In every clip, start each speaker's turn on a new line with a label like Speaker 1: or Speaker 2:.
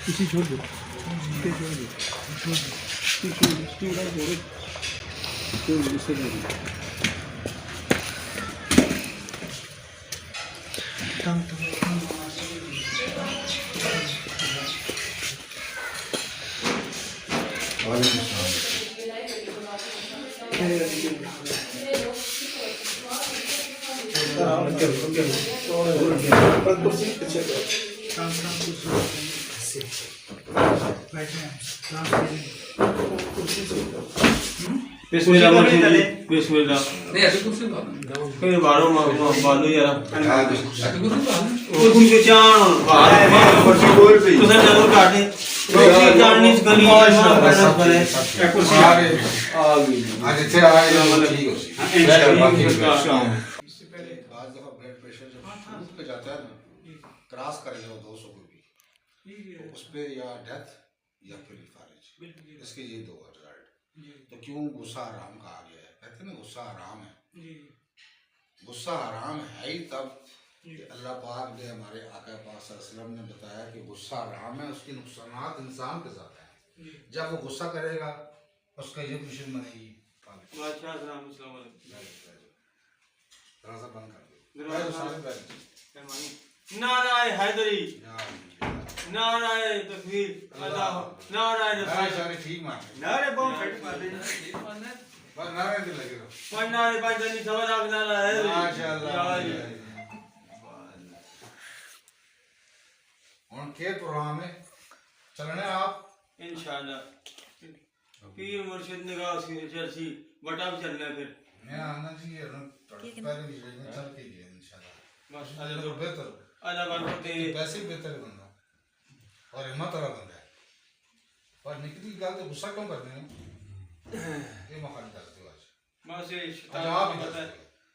Speaker 1: इसी छोड़ दो, छोड़ दो।
Speaker 2: बिस्मिल्लाह बिस्मिल्लाह नहीं ऐसे कुछ नहीं बारो बालू यार कुछ के चाण कुछ बोल पे तो सर जरूर काटे कुछ जाननी गली करे कुछ आगे आज थे आए ठीक है इंशाल्लाह
Speaker 3: इससे पहले आज दफा ब्लड प्रेशर जब शुरू पे जाता है ना क्रॉस कर जाओ 200 को भी तो उस पे या डेथ या फिर फारिज इसके ये दो रिजल्ट। तो क्यों गुस्सा हराम कहा गया है? कहते हैं ना गुस्सा हराम है। गुस्सा हराम है ही तब कि अल्लाह पाक ने हमारे आका पाक सल्लल्लाहु अलैहि वसल्लम ने बताया कि गुस्सा हराम है, उसके नुकसानात इंसान के साथ हैं। जब वो गुस्सा करेगा उसका ये खुशी बनेगी।
Speaker 2: नाराय हैदरी नाराय तकबीर अल्लाह नाराय रसूल
Speaker 3: ठीक माने
Speaker 2: नारे बहुत फट पाते
Speaker 3: ठीक माने बस नारे के लगे रहो
Speaker 2: पांच नारे पांच जनी सवा लाख नारा हैदरी
Speaker 3: माशाअल्लाह। और के प्रोग्राम में चलने आप
Speaker 2: इंशाल्लाह पीर मुर्शिद निगाह से चलसी बटा भी चलना फिर
Speaker 3: मैं आना चाहिए पहले भी चल के गए इंशाल्लाह माशाअल्लाह। तो बेहतर
Speaker 2: अल्लाह बरकत दे
Speaker 3: वैसे ही बेहतर बंदा और हिम्मत वाला बंदा है। और निकली गल तो गुस्सा क्यों करते हैं ये मौका करते हो आज
Speaker 2: बस ये शैतान पता है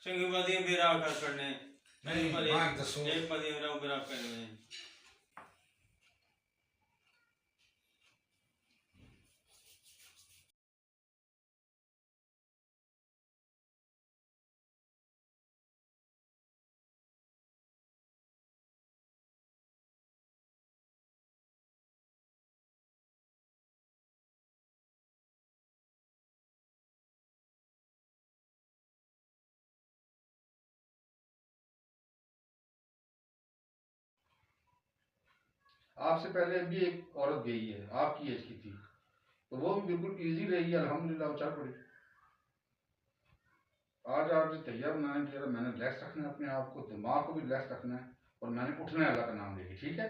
Speaker 2: संगी वादी मेरा कर करने
Speaker 3: नहीं मां दसो
Speaker 2: एक पदी मेरा मेरा करने
Speaker 4: आपसे पहले भी एक औरत गई है आपकी एज की थी तो वो भी बिल्कुल इजी रही है अल्हम्दुलिल्लाह वो चल पड़ी। आज आप जो तैयार बनाने के लिए मैंने रिलैक्स रखना है अपने आप को, दिमाग को भी रिलैक्स रखना है और मैंने उठना है अल्लाह का नाम लेके। ठीक है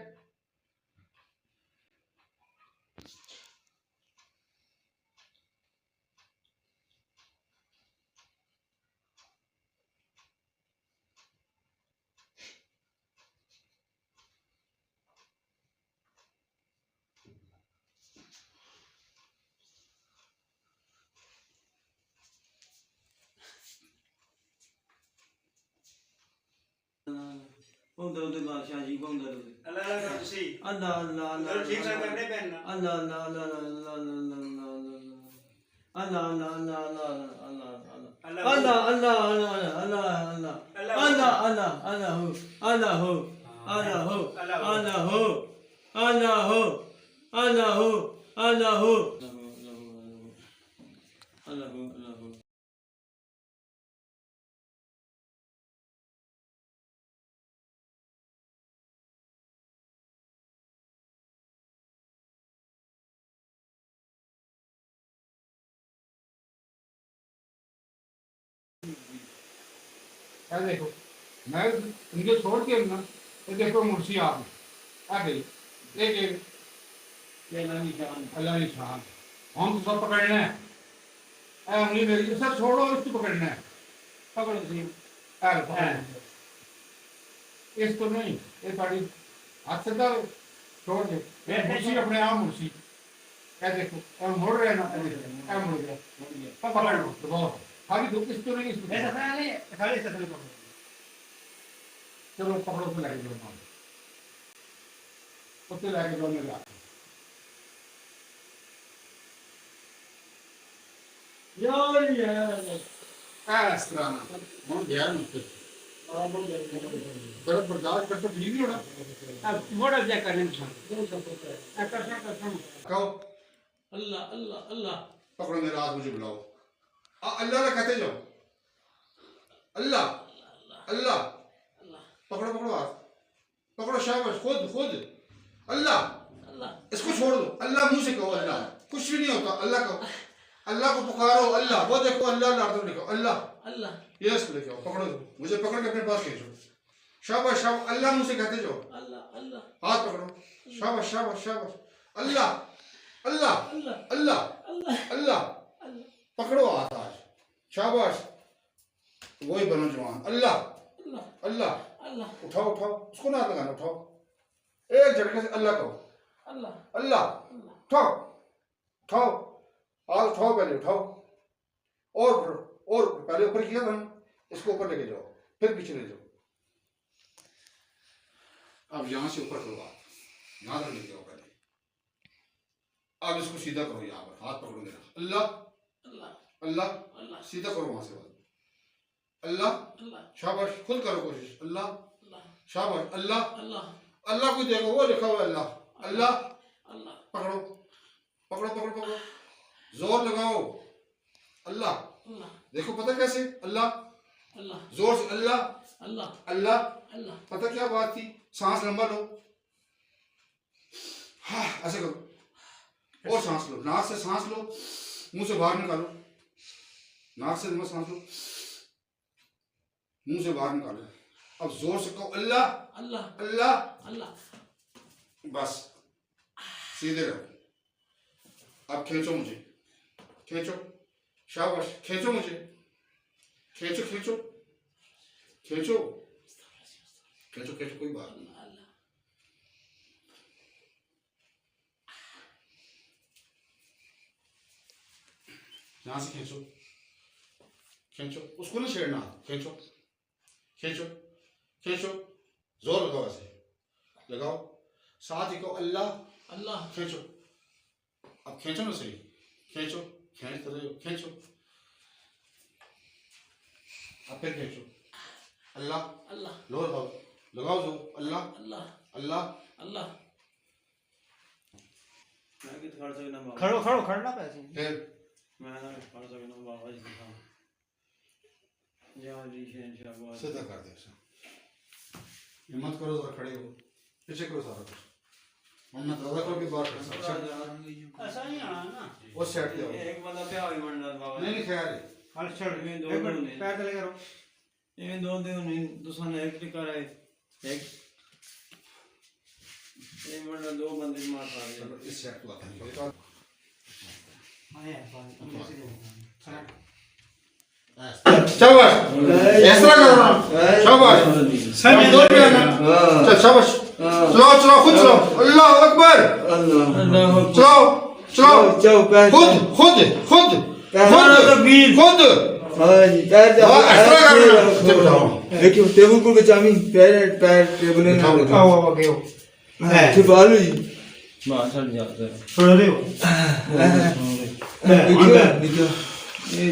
Speaker 2: उधर उधर बादशाह जी को उधर
Speaker 5: अल्लाह अल्लाह कर सी
Speaker 2: अल्लाह अल्लाह अल्लाह
Speaker 5: उधर ठीक से करने पहनना
Speaker 2: अल्लाह अल्लाह अल्लाह अल्लाह अल्लाह अल्लाह अल्लाह अल्लाह अल्लाह अल्लाह अल्लाह अल्लाह अल्लाह हो अल्लाह हो अल्लाह हो अल्लाह हो अल्लाह हो अल्लाह हो अल्लाह हो
Speaker 1: देखो मैं इनके छोड़ के ना ये देखो मुर्शी आप आ गई एक अल्लाह निशान हम तो सब पकड़ना है उंगली मेरी सर छोड़ो इसको पकड़ना है पकड़ो जी इसको नहीं ये साड़ी हाथ से तो छोड़ दे मुर्शी अपने आप मुर्शी क्या देखो मुड़ रहे ना मुड़ गया पकड़ लो दबाओ खाली दो इसको नहीं इसको खाली चलो पकड़ो तो लगे दो तो उससे लाके दोनों ला यार इस तरह ना हम ध्यान मुझसे बड़ा बर्दाश्त कर तो ठीक ही होना
Speaker 6: अब मोड़ा क्या करने को
Speaker 1: कहो
Speaker 6: अल्लाह अल्लाह अल्लाह
Speaker 1: पकड़ो मेरा हाथ मुझे बुलाओ अल्लाह ना कहते जाओ अल्लाह अल्लाह पकड़ो पकड़ो हाथ पकड़ो शाबाश खुद खुद अल्लाह
Speaker 6: अल्लाह
Speaker 1: इसको छोड़ दो अल्लाह मुंह से कहो अल्लाह कुछ भी नहीं होता अल्लाह कहो अल्लाह को पुकारो अल्लाह वो देखो अल्लाह लाडो लिखो अल्लाह
Speaker 6: अल्लाह
Speaker 1: ये इसको लेके आओ पकड़ो मुझे पकड़ के अपने पास खींचो शाबाश शाबाश अल्लाह मुंह से कहते जाओ
Speaker 6: अल्लाह अल्लाह
Speaker 1: हाथ पकड़ो शाबाश शाबाश शाबाश अल्लाह अल्लाह
Speaker 6: अल्लाह
Speaker 1: अल्लाह
Speaker 6: अल्लाह
Speaker 1: अल्लाह पकड़ो हाथ आज शाबाश वही बनो जवान अल्लाह
Speaker 6: अल्लाह
Speaker 1: अल्लाह
Speaker 6: अल्लाह
Speaker 1: उठाओ उठाओ उसको ना लगाना उठाओ एक झटके से अल्लाह कहो
Speaker 6: अल्लाह
Speaker 1: अल्लाह उठाओ उठाओ हाथ उठाओ पहले उठाओ और पहले ऊपर किया था इसको ऊपर लेके जाओ फिर पीछे ले जाओ अब यहां से ऊपर करो हाथ यहां तक लेके आओ पहले अब इसको सीधा करो यहाँ पर हाथ पकड़ो मेरा अल्लाह
Speaker 6: अल्लाह
Speaker 1: अल्लाह
Speaker 6: अल्लाह
Speaker 1: सीधा करो वहां से बात अल्लाह
Speaker 6: अल्लाह
Speaker 1: शाबाश खुद करो कोशिश अल्लाह
Speaker 6: अल्लाह
Speaker 1: शाबाश अल्लाह
Speaker 6: अल्लाह
Speaker 1: अल्लाह को देखो वो लिखा हुआ है अल्लाह अल्लाह
Speaker 6: अल्लाह
Speaker 1: पकड़ो पकड़ो पकड़ो पकड़ो जोर लगाओ अल्लाह
Speaker 6: अल्लाह
Speaker 1: देखो पता कैसे अल्लाह
Speaker 6: अल्लाह
Speaker 1: जोर से अल्लाह
Speaker 6: अल्लाह
Speaker 1: अल्लाह
Speaker 6: अल्लाह
Speaker 1: पता क्या बात थी सांस लंबा लो हाँ ऐसे करो और सांस लो नाक से सांस लो मुंह से बाहर निकालो नाक से सांस लो मुंह से बाहर निकालो अब जोर से कहो अल्लाह
Speaker 6: अल्लाह
Speaker 1: अल्लाह
Speaker 6: अल्लाह
Speaker 1: बस सीधे रहो अब खींचो मुझे खींचो शाबाश खींचो मुझे खींचो खींचो खींचो खींचो खींचो कोई बात नहीं यहाँ से खींचो खींचो उसको नहीं छेड़ना खींचो खींचो खींचो जोर लगाओ ऐसे लगाओ साथ ही को अल्लाह
Speaker 6: अल्लाह
Speaker 1: खींचो अब खींचो ना सही खींचो खींचते रहो खींचो अब फिर खींचो अल्लाह
Speaker 6: अल्लाह
Speaker 1: लो लगाओ जो अल्लाह
Speaker 6: अल्लाह
Speaker 1: अल्लाह
Speaker 6: अल्लाह
Speaker 5: मैं कि खड़ सकना बाबा
Speaker 6: खड़ो खड़ो खड़ना पैसे
Speaker 1: फिर
Speaker 5: मैं ना खड़ सकना बाबा जी का जय जी शहंशाह
Speaker 1: सीधा कर दे ऐसा हिम्मत करो जरा खड़े हो पीछे करो सारा कुछ हमने दादा को भी बात कर सकते
Speaker 6: ऐसा नहीं आना ना
Speaker 1: वो सेट पे आओ
Speaker 5: एक बंदा पे आई मंडल बाबा
Speaker 1: नहीं ख्याल है
Speaker 6: हल छोड़
Speaker 5: में दो
Speaker 6: एक मिनट
Speaker 5: बंदे।
Speaker 6: पैर तले करो
Speaker 5: ये दो दिन नहीं दूसरा ने एक टिका रहा है एक ये मंडल दो बंदे मार खा गए
Speaker 1: चलो इस सेट को आता है
Speaker 6: आया
Speaker 1: शाबाश ऐसा करना शाबाश सब दो पे आना चल शाबाश चलाओ चलाओ खुद चलाओ अल्लाह अकबर चलाओ चलाओ खुद खुद खुद खुद खुद
Speaker 7: देखियो टेबल को बचामी पैर पैर टेबल ने ना
Speaker 6: आओ आओ गयो
Speaker 7: ठीक बालू जी
Speaker 5: मां चल जाते
Speaker 6: छोड़ दे
Speaker 7: देखियो देखियो
Speaker 5: ये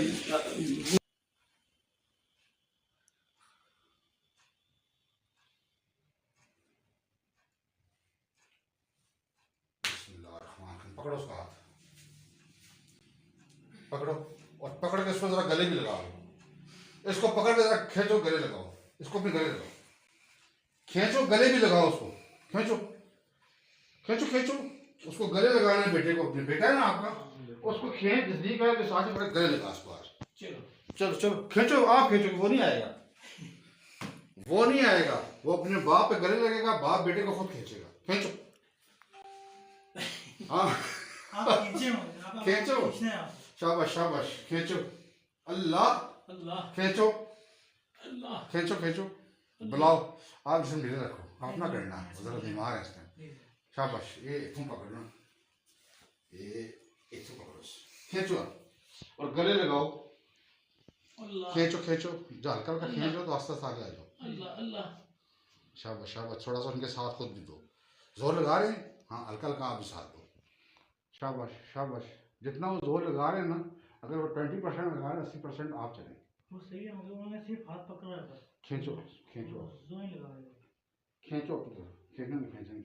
Speaker 1: पकड़ो उसका हाथ पकड़ो और पकड़ के इसको जरा गले भी लगाओ इसको पकड़ के जरा खींचो गले लगाओ इसको भी गले लगाओ खींचो गले भी लगाओ उसको खींचो खींचो खींचो उसको गले लगाना है बेटे को अपने बेटा है ना आपका उसको खींच नजदीक है तो साथ ही पकड़ गले लगा उसको आज
Speaker 6: चलो
Speaker 1: चलो चलो खींचो आप खींचो वो नहीं आएगा वो नहीं आएगा वो अपने बाप पे गले लगेगा बाप बेटे को खुद खींचेगा खींचो हाँ खींचो शाबाश शाबाश खींचो अल्लाह
Speaker 6: अल्लाह
Speaker 1: खींचो
Speaker 6: अल्लाह
Speaker 1: खींचो खींचो बुलाओ आप इसमें ढीले रखो आप ना करना जरा बीमार है इस टाइम शाबाश ये तुम पकड़ना ये तुम पकड़ो खींचो और गले लगाओ
Speaker 6: अल्लाह
Speaker 1: खींचो खींचो जो हल्का हल्का खींचो तो आस्ते आस्ते आगे आ जाओ
Speaker 6: अल्लाह अल्लाह
Speaker 1: शाबाश शाबाश थोड़ा सा उनके साथ खुद भी दो जोर लगा रहे हैं
Speaker 3: हाँ हल्का हल्का आप भी साथ दो। शाबाश शाबाश। जितना वो जोर लगा रहे हैं ना, अगर वो 20% लगा रहे हैं 80% आप चलें।
Speaker 6: वो सही है, मतलब उन्होंने सिर्फ हाथ पकड़ा है बस।
Speaker 3: खींचो खींचो
Speaker 6: जो ही लगा है।
Speaker 3: खींचो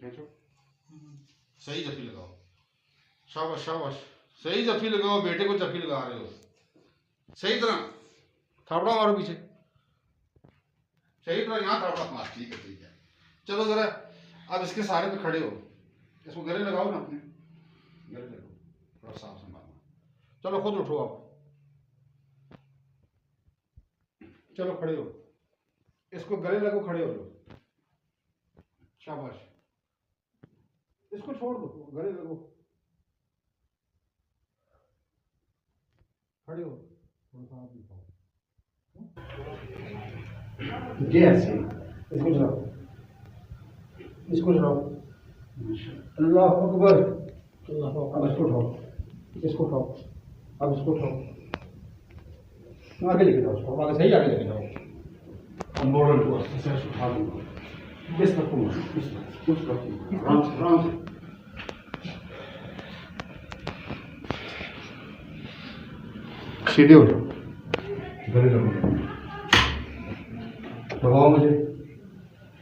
Speaker 3: खींचो। सही जफी लगाओ। शाबाश शाबाश। सही जफी लगाओ, बेटे को जफी लगा रहे हो सही तरह। थापड़ा मारो पीछे सही तरह, यहाँ थापड़ा मार। ठीक है। चलो जरा अब इसके सहारे पे खड़े हो, इसको गले लगाओ ना अपने, गले लगाओ, थोड़ा साफ संभालना। चलो खुद उठो आप, चलो खड़े हो, इसको गले लगो, खड़े हो जाओ। शाबाश। इसको छोड़ दो, गले लगो, खड़े हो, थोड़ा सा आप दिखाओ। ये ऐसे इसको चलाओ, इसको चलाओ। अल्लाह अकबर। अब इसको उठाओ, इसको उठाओ, अब इसको उठाओ, आगे लेके जाओ उसको, आगे सही आगे लेके जाओ। मोड़ल को ऐसे उठा दो, इस तक को उस तक आराम से। सीधे हो जाओ, गले लगो, दबाओ मुझे,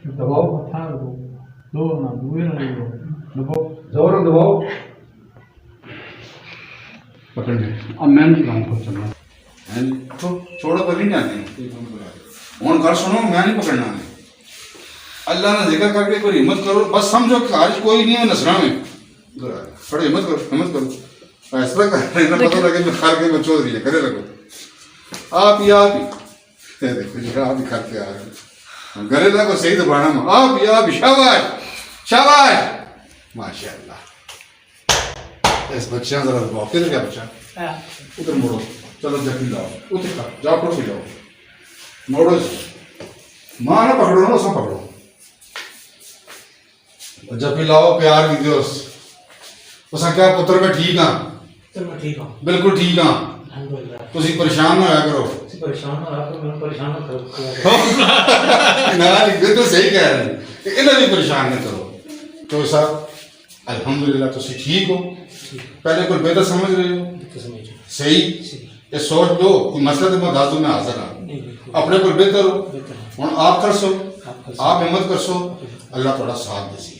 Speaker 3: दबाओ, दो ना दुए ना दबाओ, जोर से दबाओ, पकड़ ले। अब मैं नहीं कहूँ चलना, तो छोड़ो कर नहीं आते और घर सुनो, मैं नहीं पकड़ना है। अल्लाह ने जिक्र करके कोई हिम्मत करो, बस समझो कि आज कोई नहीं है नसरा में, थोड़ी हिम्मत करो फैसला कर, पता लगे मैं खाल के मैं चौधरी है, करे लगो आप ही देखो जी, आप ही खा के आ रहे हो, गले लगो सही दबाना में, आप ही शाबाश शाबाश माशाअल्लाह। इस बच्चे जरा दबाओ, किधर गया बच्चा, उधर मोड़ो, चलो जफी लाओ, उधर का जाओ, पकड़ जाओ, मोड़ो, मां ना पकड़ो ना, उसमें पकड़ो, जफी लाओ, प्यार भी दो उस क्या पुत्र में। ठीक हाँ,
Speaker 6: ठीक है,
Speaker 3: बिल्कुल ठीक हाँ, तुसी परेशान ना होया करो,
Speaker 6: परेशान ना करो
Speaker 3: ना लिखे तो सही कह रहे हैं, इन्हें भी परेशान न करो। तो साहब अल्हम्दुलिल्लाह तुसी ठीक हो, पहले कोई बेहतर समझ रहे हो, सही ये सोच लो कि मसला तो मैं दस दूं, मैं हाजिर हाँ, अपने को बेहतर हो, हम आप कर सो, आप हिम्मत कर सो, अल्लाह थोड़ा साथ दे।